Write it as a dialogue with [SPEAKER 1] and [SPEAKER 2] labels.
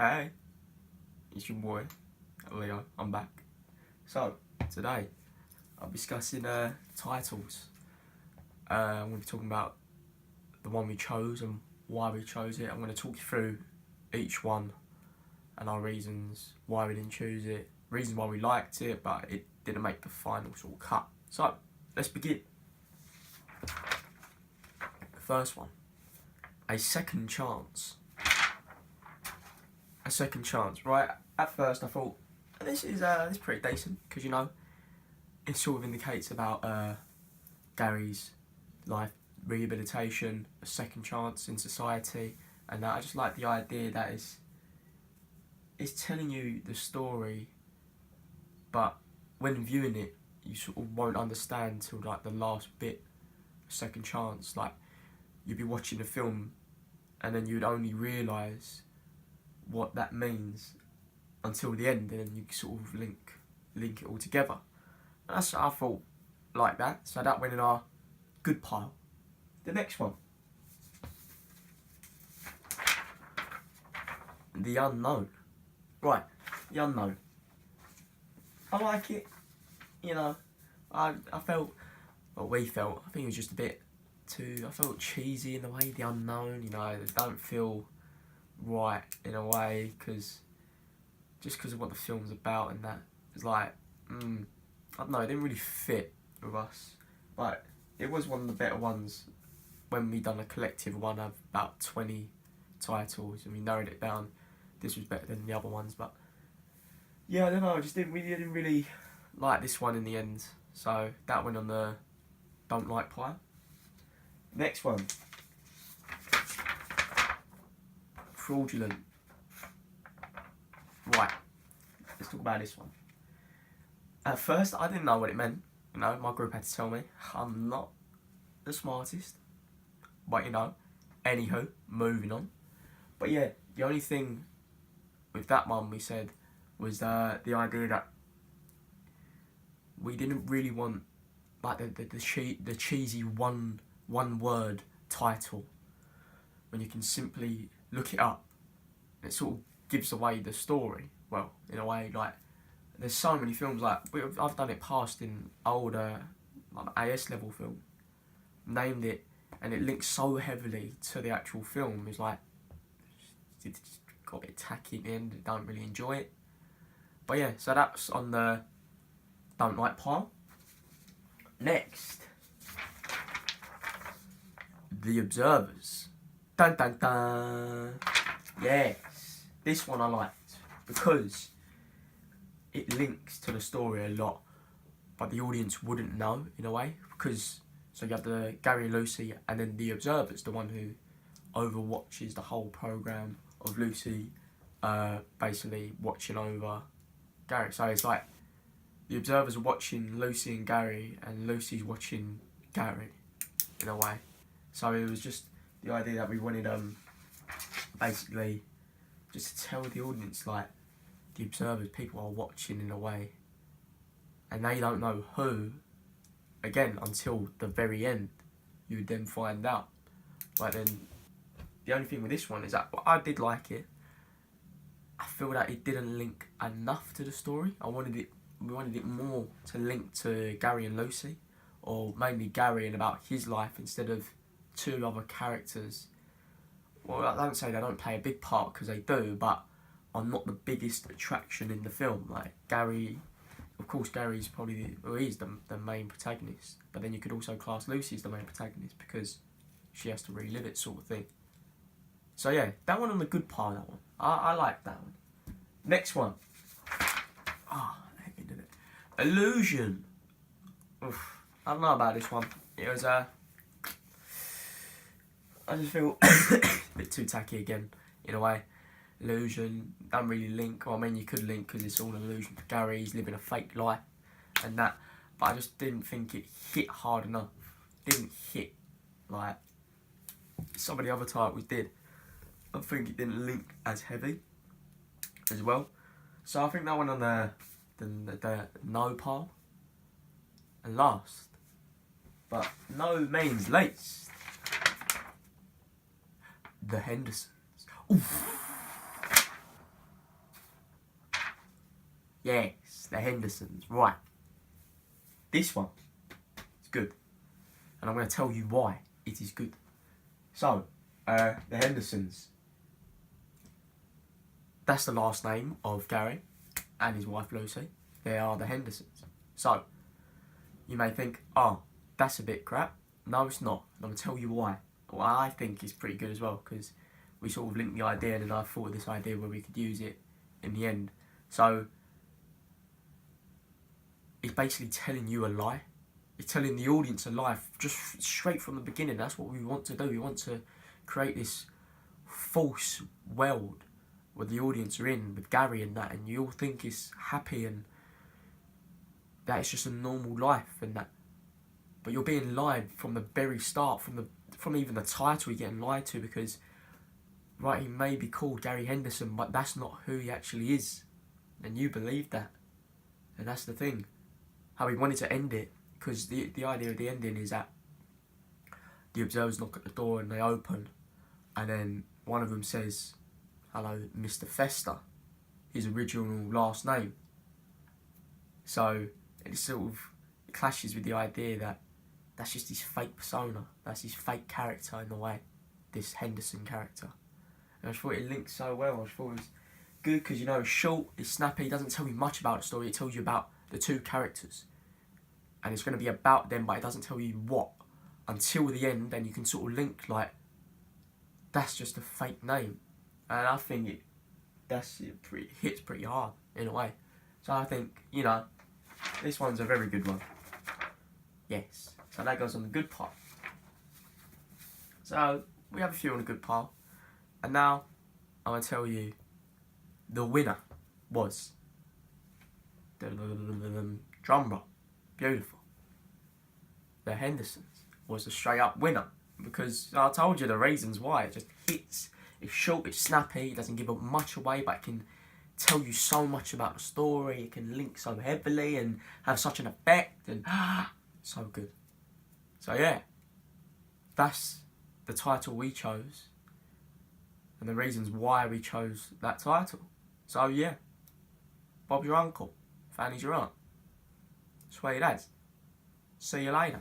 [SPEAKER 1] Hey, it's your boy, Leo. I'm back. So, today, I'll be discussing titles. I'm going to be talking about the one we chose and why we chose it. I'm going to talk you through each one and our reasons why we didn't choose it, reasons why we liked it, but it didn't make the final sort of cut. So, let's begin. The first one, A Second Chance. A Second Chance, right? At first I thought, this is pretty decent, because you know, it sort of indicates about Gary's life rehabilitation, a second chance in society, and I just like the idea that it's telling you the story, but when viewing it, you sort of won't understand till like the last bit, second chance. Like, you'd be watching the film, and then you'd only realise what that means until the end, and then you sort of link it all together. And that's what I thought, like that. So that went in our good pile. The next one, The Unknown. Right, The Unknown. I like it. You know, I felt, or we felt, I think it was just a bit too, I felt cheesy in the way, The Unknown, you know, it don't feel right in a way, just because of what the film's about, and that it's like, I don't know, it didn't really fit with us, but it was one of the better ones when we done a collective one of about 20 titles and we narrowed it down. This was better than the other ones, but yeah, I don't know, I just didn't really like this one in the end, so that went on the don't like pile. Next one, Fraudulent. Right, let's talk about this one. At first, I didn't know what it meant. You know, my group had to tell me. I'm not the smartest. But, you know, anywho, moving on. But yeah, the only thing with that one we said was the idea that we didn't really want, like, the cheesy one word title when you can simply look it up. It sort of gives away the story. Well, in a way, like, there's so many films, like, I've done it past in older, like, AS level film, named it, and it links so heavily to the actual film. It's like, it got a bit tacky in the end, I don't really enjoy it. But yeah, so that's on the don't like pile. Next, The Observers. Dun dun dun. Yes, this one I liked because it links to the story a lot, but the audience wouldn't know in a way, because so you have the Gary and Lucy, and then the Observer's the one who overwatches the whole program of Lucy, basically watching over Gary. So it's like the Observers are watching Lucy and Gary, and Lucy's watching Gary in a way. So it was just the idea that we wanted basically just to tell the audience, like, the Observers, people are watching in a way, and they don't know who, again, until the very end. You would then find out. But then the only thing with this one is that, well, I did like it, I feel that it didn't link enough to the story. We wanted it more to link to Gary and Lucy, or mainly Gary and about his life, instead of two other characters. Well, I don't say they don't play a big part, because they do, but are not the biggest attraction in the film. Like, Gary, of course, Gary's probably he's the main protagonist, but then you could also class Lucy as the main protagonist because she has to relive it, sort of thing. So yeah, that one on the good part, that one. I like that one. Next one. I hated it. Illusion. Oof. I don't know about this one. It was I just feel a bit too tacky again, in a way. Illusion, don't really link. Well, I mean, you could link because it's all an illusion for Gary. He's living a fake life and that. But I just didn't think it hit hard enough. Didn't hit like some of the other titles did. I think it didn't link as heavy as well. So I think that one on the no pile. And last, but no means least, The Hendersons. Oof. Yes, the Hendersons. Right. This one is good. And I'm going to tell you why it is good. So, the Hendersons. That's the last name of Gary and his wife Lucy. They are the Hendersons. So, you may think, oh, that's a bit crap. No, it's not. And I'm going to tell you why. Well, I think it's pretty good as well, because we sort of linked the idea, and then I thought of this idea where we could use it in the end. So, it's basically telling you a lie. It's telling the audience a lie, just straight from the beginning. That's what we want to do. We want to create this false world where the audience are in with Gary and that, and you all think it's happy and that it's just a normal life and that. But you're being lied from the very start, from even the title you're getting lied to, because right, he may be called Gary Henderson, but that's not who he actually is. And you believe that. And that's the thing. How he wanted to end it, because the idea of the ending is that the observers knock at the door and they open, and then one of them says, "Hello, Mr. Fester," his original last name. So it sort of clashes with the idea that that's just his fake persona, that's his fake character in a way, this Henderson character. And I just thought it linked so well. I just thought it was good because, you know, it's short, it's snappy, it doesn't tell you much about the story, it tells you about the two characters. And it's going to be about them, but it doesn't tell you what until the end. Then you can sort of link, like, that's just a fake name. And I think it hits pretty hard in a way. So I think, you know, this one's a very good one. Yes. So that goes on the good part. So we have a few on the good part. And now I'm going to tell you the winner was... drum roll. Beautiful. The Hendersons was the straight up winner. Because I told you the reasons why. It just hits. It's short, it's snappy, it doesn't give up much away, but it can tell you so much about the story. It can link so heavily and have such an effect, and so good. So yeah, that's the title we chose and the reasons why we chose that title. So yeah, Bob's your uncle, Fanny's your aunt. Swear your dads. See you later.